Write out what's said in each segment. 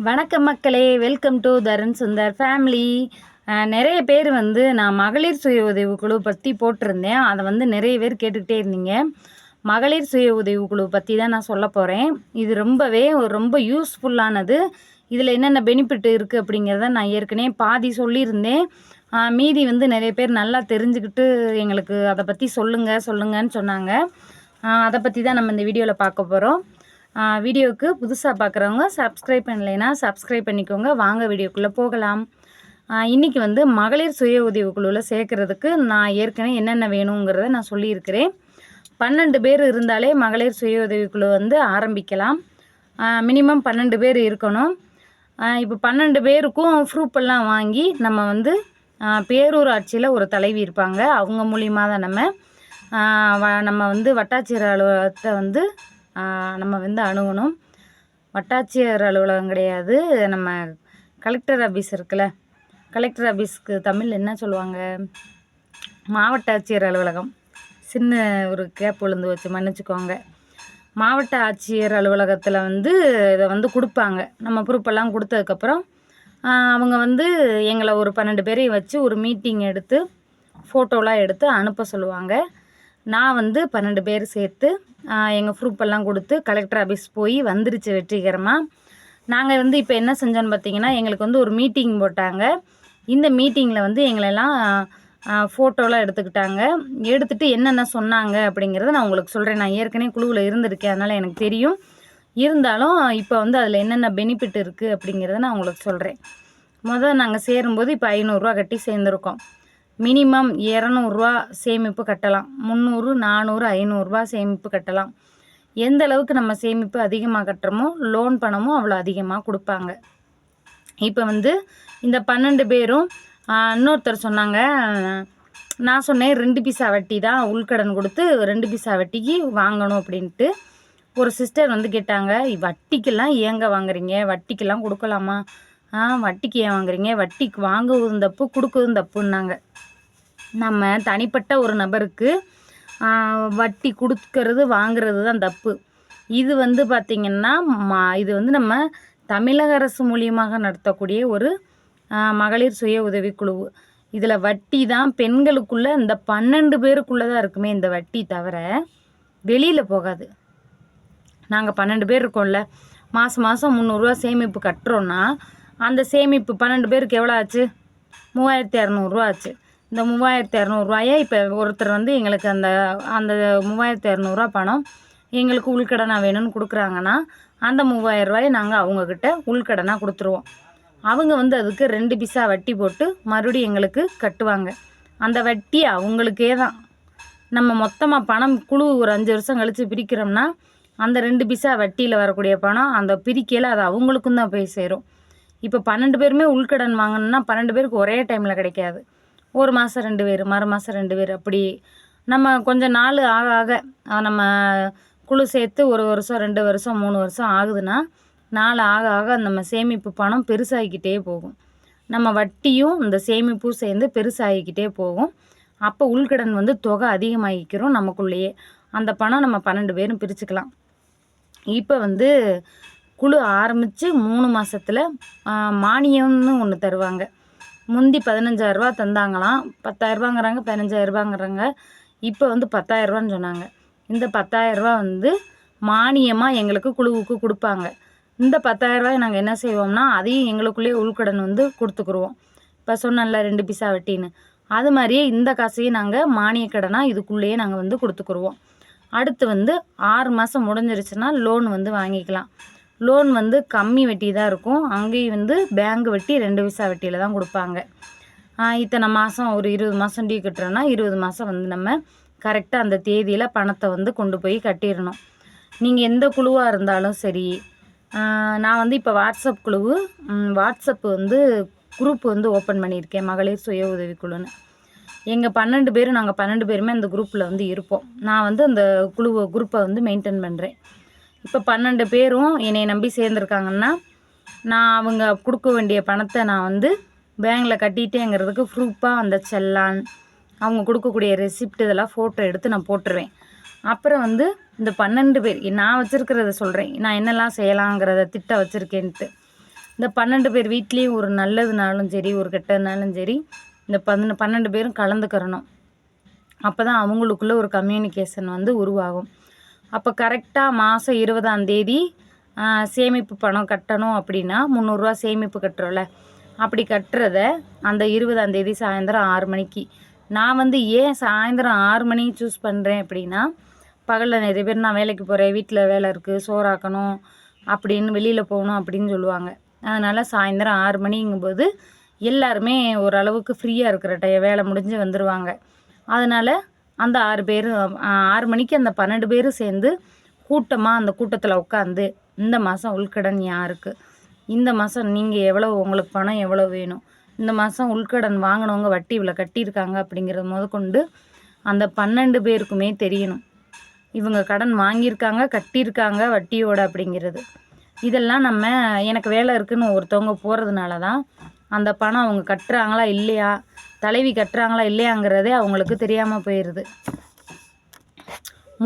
வணக்கம் மக்களே, welcome to Tarun Sundar family. நிறைய பேர் வந்து நான் மகளிர் சுய உதவி குழு பற்றி போட்டிருந்தேன். அதை வந்து நிறைய பேர் கேட்டுக்கிட்டே இருந்தீங்க. மகளிர் சுய உதவி குழு பற்றி தான் நான் சொல்ல போகிறேன். இது ரொம்ப யூஸ்ஃபுல்லானது. இதில் என்னென்ன பெனிஃபிட் இருக்குது அப்படிங்கிறத நான் ஏற்கனவே பாதி சொல்லியிருந்தேன். மீதி வந்து நிறைய பேர் நல்லா தெரிஞ்சுக்கிட்டு எங்களுக்கு அதை பற்றி சொல்லுங்கன்னு சொன்னாங்க. அதை பற்றி தான் நம்ம இந்த வீடியோவில் பார்க்க போகிறோம். வீடியோவுக்கு புதுசாக பார்க்குறவங்க சப்ஸ்கிரைப் பண்ணலைன்னா சப்ஸ்கிரைப் பண்ணிக்கோங்க. வாங்க வீடியோக்குள்ளே போகலாம். இன்றைக்கி வந்து மகளிர் சுய உதவி குழுவில் சேர்க்குறதுக்கு நான் ஏற்கனவே என்னென்ன வேணுங்கிறத நான் சொல்லியிருக்கிறேன். 12 பேர் இருந்தாலே மகளிர் சுய உதவி குழு வந்து ஆரம்பிக்கலாம். மினிமம் 12 பேர் இருக்கணும். இப்போ 12 பேருக்கும் ப்ரூஃபெல்லாம் வாங்கி நம்ம வந்து பேரூராட்சியில் ஒரு தலைவி இருப்பாங்க. அவங்க மூலியமாக தான் நம்ம வந்து வட்டாட்சியர் அலுவலகத்தை வந்து நம்ம வந்து அணுகணும். வட்டாட்சியர் அலுவலகம் கிடையாது, நம்ம கலெக்டர் ஆஃபீஸ் இருக்குல்ல, கலெக்டர் ஆஃபீஸ்க்கு தமிழ் என்ன சொல்லுவாங்க, மாவட்ட ஆட்சியர் அலுவலகம். சின்ன ஒரு கேப் விழுந்து வச்சு மன்னிச்சுக்கோங்க. மாவட்ட ஆட்சியர் அலுவலகத்தில் வந்து இதை வந்து கொடுப்பாங்க. நம்ம ப்ரூஃபெல்லாம் கொடுத்ததுக்கப்புறம் அவங்க வந்து எங்களை ஒரு 12 பேரையும் வச்சு ஒரு மீட்டிங் எடுத்து ஃபோட்டோலாம் எடுத்து அனுப்ப சொல்லுவாங்க. நான் வந்து 12 பேர் சேர்த்து எங்கள் ப்ரூஃபெல்லாம் கொடுத்து கலெக்டர் ஆஃபீஸ் போய் வந்துருச்சு வெற்றிகரமாக. நாங்கள் வந்து இப்போ என்ன செஞ்சோன்னு பார்த்தீங்கன்னா, எங்களுக்கு வந்து ஒரு மீட்டிங் போட்டாங்க. இந்த மீட்டிங்கில் வந்து எங்களெல்லாம் ஃபோட்டோலாம் எடுத்துக்கிட்டாங்க. எடுத்துகிட்டு என்னென்ன சொன்னாங்க அப்படிங்கிறத நான் உங்களுக்கு சொல்கிறேன். நான் ஏற்கனவே குழுவில் இருந்திருக்கேன், அதனால் எனக்கு தெரியும். இருந்தாலும் இப்போ வந்து அதில் என்னென்ன பெனிஃபிட் இருக்குது அப்படிங்கிறத நான் உங்களுக்கு சொல்கிறேன். நாங்கள் சேரும்போது இப்போ 500 கட்டி சேர்ந்துருக்கோம். மினிமம் 200 சேமிப்பு கட்டலாம். 300, 400, 500 சேமிப்பு கட்டலாம். எந்த அளவுக்கு நம்ம சேமிப்பு அதிகமாக கட்டுறோமோ லோன் பணமும் அவ்வளோ அதிகமாக கொடுப்பாங்க. இப்போ வந்து இந்த 12 பேரும் இன்னொருத்தர் சொன்னாங்க, நான் சொன்னேன் 2 பைசா வட்டி தான் உள்கடன் கொடுத்து 2 பைசா வட்டிக்கு வாங்கணும் அப்படின்ட்டு. ஒரு சிஸ்டர் வந்து கேட்டாங்க, வட்டிக்கெல்லாம் ஏங்க வாங்குறீங்க, வட்டிக்கெல்லாம் கொடுக்கலாமா, வட்டிக்கு ஏன் வாங்குறீங்க, வட்டிக்கு வாங்குவதும் தப்பு கொடுக்குவதும் தப்புன்னாங்க. நம்ம தனிப்பட்ட ஒரு நபருக்கு வட்டி கொடுக்கறது வாங்கிறது தான் தப்பு. இது வந்து பார்த்திங்கன்னா இது வந்து நம்ம தமிழக அரசு மூலியமாக நடத்தக்கூடிய ஒரு மகளிர் சுய உதவி குழு. இதில் வட்டி தான் பெண்களுக்குள்ளே இந்த 12 பேருக்குள்ளே தான் இருக்குமே இந்த வட்டி, தவிர வெளியில் போகாது. நாங்கள் 12 பேர் இருக்கோம்ல, மாதம் 300 சேமிப்பு கட்டுறோன்னா அந்த சேமிப்பு 12 பேருக்கு எவ்வளோ ஆச்சு, 3200 ஆச்சு. இந்த 3200 இப்போ ஒருத்தர் வந்து எங்களுக்கு அந்த 3200 பணம் எங்களுக்கு உள்கடனாக வேணும்னு கொடுக்குறாங்கன்னா அந்த 3000 நாங்கள் அவங்கக்கிட்ட உள்கடனாக கொடுத்துருவோம். அவங்க வந்து அதுக்கு 2 பைசா வட்டி போட்டு மறுபடியும் எங்களுக்கு கட்டுவாங்க. அந்த வட்டி அவங்களுக்கே தான். நம்ம மொத்தமாக பணம் குழு ஒரு 5 வருஷம் கழித்து பிரிக்கிறோம்னா அந்த 2 பைசா வட்டியில் வரக்கூடிய பணம் அந்த பிரிக்கையில் அது அவங்களுக்கும் தான் போய் சேரும். இப்போ 12 பேருமே உள்கடன் வாங்கணுன்னா 12 பேருக்கு ஒரே டைமில் கிடைக்காது. ஒரு மாதம் 2 பேர், மறு மாதம் 2 பேர், அப்படி நம்ம கொஞ்சம் நாள் ஆக ஆக நம்ம குழு சேர்த்து 1 வருஷம் 2 வருஷம் 3 வருஷம் ஆகுதுன்னா நாள் ஆக ஆக நம்ம சேமிப்பு பணம் பெருசாகிக்கிட்டே போகும். நம்ம வட்டியும் இந்த சேமிப்பும் சேர்ந்து பெருசாகிக்கிட்டே போகும். அப்போ உள்கடன் வந்து தொகை அதிகமாகிக்கிறோம் நமக்குள்ளேயே. அந்த பணம் நம்ம 12 பேரும் பிரிச்சுக்கலாம். இப்போ வந்து குழு ஆரம்பித்து 3 மாதத்தில் மானியம்னு ஒன்று தருவாங்க. முந்தி 15000 தந்தாங்களாம், 10000ங்கிறாங்க, 15000ங்கிறாங்க. இப்போ வந்து 10000 சொன்னாங்க. இந்த 10000 வந்து மானியமாக எங்களுக்கு குழுவுக்கு கொடுப்பாங்க. இந்த 10000 நாங்கள் என்ன செய்வோம்னா அதையும் எங்களுக்குள்ளேயே உள்கடன் வந்து கொடுத்துக்குருவோம். இப்போ சொன்னல 2 பைசா வட்டின்னு, அது மாதிரியே இந்த காசையும் நாங்கள் மானிய கடனாக இதுக்குள்ளேயே நாங்கள் வந்து கொடுத்துக்குருவோம். அடுத்து வந்து 6 மாதம் முடிஞ்சிருச்சுன்னா லோன் வந்து வாங்கிக்கலாம். லோன் வந்து கம்மி வட்டி தான் இருக்கும். அங்கேயும் வந்து பேங்க் வட்டி 2 பைசா வட்டியில் தான் கொடுப்பாங்க. இத்தனை மாதம் ஒரு 20 மாதம் டியூ கட்டுறோன்னா 20 மாதம் வந்து நம்ம கரெக்டாக அந்த தேதியில் பணத்தை வந்து கொண்டு போய் கட்டிடணும். நீங்கள் எந்த குழுவாக இருந்தாலும் சரி, நான் வந்து இப்போ வாட்ஸ்அப் வந்து குரூப் வந்து ஓப்பன் பண்ணியிருக்கேன், மகளிர் சுய உதவி குழுன்னு. எங்கள் 12 பேரும் நாங்கள் 12 பேருமே அந்த குரூப்பில் வந்து இருப்போம். நான் வந்து அந்த குரூப்பை வந்து மெயின்டைன் பண்ணுறேன். இப்போ 12 பேரும் என்னை நம்பி சேர்ந்துருக்காங்கன்னா நான் அவங்க கொடுக்க வேண்டிய பணத்தை நான் வந்து பேங்கில் கட்டிட்டேங்கிறதுக்கு ப்ரூஃபாக அந்த செல்லான் அவங்க கொடுக்கக்கூடிய ரெசிப்ட் இதெல்லாம் ஃபோட்டோ எடுத்து நான் போட்டுருவேன். அப்புறம் வந்து இந்த 12 பேர் நான் வச்சுருக்கிறத சொல்கிறேன், நான் என்னெல்லாம் செய்யலாங்கிறத திட்டம் வச்சுருக்கேன்ட்டு. இந்த 12 பேர் வீட்லேயும் ஒரு நல்லதுனாலும் சரி ஒரு கெட்டதுனாலும் சரி இந்த 12 பேரும் கலந்துக்கிறணும். அப்போ தான் அவங்களுக்குள்ள ஒரு கம்யூனிகேஷன் வந்து உருவாகும். அப்போ கரெக்டாக மாதம் 20ஆம் தேதி சேமிப்பு பணம் கட்டணும் அப்படின்னா 300 சேமிப்பு கட்டுறோம்ல, அப்படி கட்டுறத அந்த 20ஆம் தேதி சாயந்தரம் 6 மணிக்கு. நான் வந்து ஏன் சாயந்தரம் 6 மணிக்கு சூஸ் பண்ணுறேன் அப்படின்னா, பகலில் நிறைய பேர் நான் வேலைக்கு போகிறேன், வீட்டில் வேலை இருக்குது, சோறாக்கணும் அப்படின்னு வெளியில் போகணும் அப்படின்னு சொல்லுவாங்க. அதனால் சாயந்தரம் 6 மணிங்கும்போது எல்லாருமே ஓரளவுக்கு ஃப்ரீயாக இருக்கிற வேலை முடிஞ்சு வந்துடுவாங்க. அதனால் அந்த 6 பேரும் 6 மணிக்கு அந்த 12 பேரும் சேர்ந்து கூட்டமாக அந்த கூட்டத்தில் உட்காந்து இந்த மாதம் உள்கடன் யாருக்கு, இந்த மாதம் நீங்கள் எவ்வளோ, உங்களுக்கு பணம் எவ்வளோ வேணும், இந்த மாதம் உள்கடன் வாங்கினவங்க வட்டி இவ்வளோ கட்டியிருக்காங்க அப்படிங்கிறத முதற்கொண்டு அந்த 12 பேருக்குமே தெரியணும். இவங்க கடன் வாங்கியிருக்காங்க, கட்டியிருக்காங்க வட்டியோட அப்படிங்கிறது. இதெல்லாம் நம்ம எனக்கு வேலை இருக்குதுன்னு ஒருத்தவங்க போகிறதுனால தான் அந்த பணம் அவங்க கட்டுறாங்களா இல்லையா, தலைவி கட்டுறாங்களா இல்லையாங்கிறதே அவங்களுக்கு தெரியாமல் போயிடுது.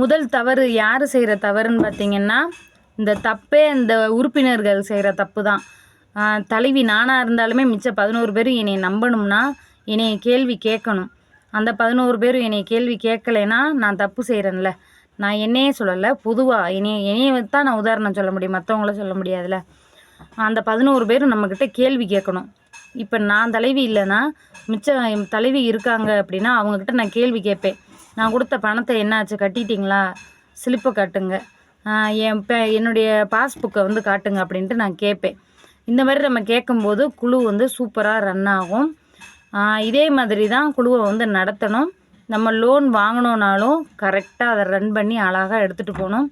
முதல் தவறு யார் செய்கிற தவறுன்னு பார்த்திங்கன்னா, இந்த தப்பே இந்த உறுப்பினர்கள் செய்கிற தப்பு தான். தலைவி நானாக இருந்தாலுமே மிச்சம் 11 பேரும் என்னை நம்பணும்னா என்னைய கேள்வி கேட்கணும். அந்த 11 பேரும் என்னை கேள்வி கேட்கலைன்னா நான் தப்பு செய்கிறேன்ல. நான் என்னையே சொல்லலை, பொதுவாக என்னையை தான் நான் உதாரணம் சொல்ல முடியும், மற்றவங்கள சொல்ல முடியாதுல்ல. அந்த 11 பேரும் நம்மக்கிட்ட கேள்வி கேட்கணும். இப்போ நான் தலைவி இல்லைன்னா மிச்சம் தலைவி இருக்காங்க அப்படின்னா அவங்கக்கிட்ட நான் கேள்வி கேட்பேன். நான் கொடுத்த பணத்தை என்னாச்சு, கட்டிட்டிங்களா, ஸ்லிப்பை காட்டுங்க, என்னுடைய பாஸ்புக்கை வந்து காட்டுங்க அப்படின்ட்டு நான் கேட்பேன். இந்த மாதிரி நம்ம கேட்கும்போது குழு வந்து சூப்பராக ரன் ஆகும். இதே மாதிரி தான் குழுவை வந்து நடத்தணும். நம்ம லோன் வாங்கினோன்னாலும் கரெக்டாக அதை ரன் பண்ணி அழகாக எடுத்துகிட்டு போகணும்.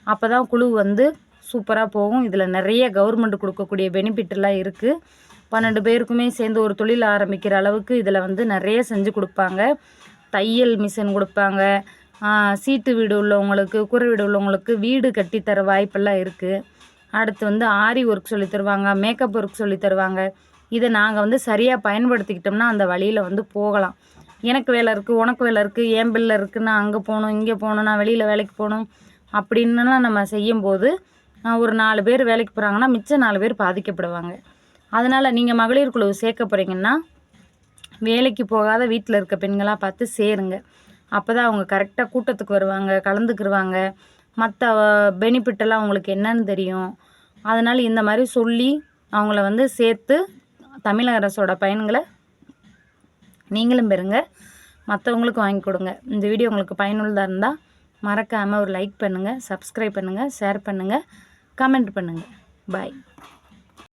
அப்போ தான் குழு வந்து சூப்பராக போகும். இதில் நிறைய கவர்மெண்ட் கொடுக்கக்கூடிய பெனிஃபிட்டெல்லாம் இருக்குது. 12 பேருக்குமே சேர்ந்து ஒரு தொழில் ஆரம்பிக்கிற அளவுக்கு இதில் வந்து நிறைய செஞ்சு கொடுப்பாங்க. தையல் மிஷின் கொடுப்பாங்க, சீட்டு வீடு உள்ளவங்களுக்கு, கூரை வீடு உள்ளவங்களுக்கு வீடு கட்டித்தர வாய்ப்பெல்லாம் இருக்குது. அடுத்து வந்து ஆரி ஒர்க் சொல்லி தருவாங்க, மேக்கப் ஒர்க் சொல்லி தருவாங்க. இதை நாங்கள் வந்து சரியாக பயன்படுத்திக்கிட்டோம்னா அந்த வழியில் வந்து போகலாம். எனக்கு வேலை இருக்குது, உனக்கு வேலை இருக்குது, என் பிள்ளை இருக்குது, நான் அங்கே போகணும், இங்கே போகணும், நான் வெளியில் வேலைக்கு போகணும் அப்படின்னுலாம் நம்ம செய்யும்போது ஒரு 4 பேர் வேலைக்கு போகிறாங்கன்னா மிச்சம் 4 பேர் பாதிக்கப்படுவாங்க. அதனால் நீங்கள் மகளிர் குழு சேர்க்க போகிறீங்கன்னா வேலைக்கு போகாத வீட்டில் இருக்க பெண்களாக பார்த்து சேருங்க. அப்போ தான் அவங்க கரெக்டாக கூட்டத்துக்கு வருவாங்க, கலந்துக்கிடுவாங்க, மற்ற பெனிஃபிட்டெல்லாம் அவங்களுக்கு என்னன்னு தெரியும். அதனால் இந்த மாதிரி சொல்லி அவங்கள வந்து சேர்த்து தமிழக அரசோட பயன்களை நீங்களும் பெறுங்க, மற்றவங்களுக்கும் வாங்கி கொடுங்க. இந்த வீடியோ உங்களுக்கு பயனுள்ளதாக இருந்தால் மறக்காமல் ஒரு லைக் பண்ணுங்கள், சப்ஸ்கிரைப் பண்ணுங்கள், ஷேர் பண்ணுங்கள், கமெண்ட் பண்ணுங்கள். பாய்.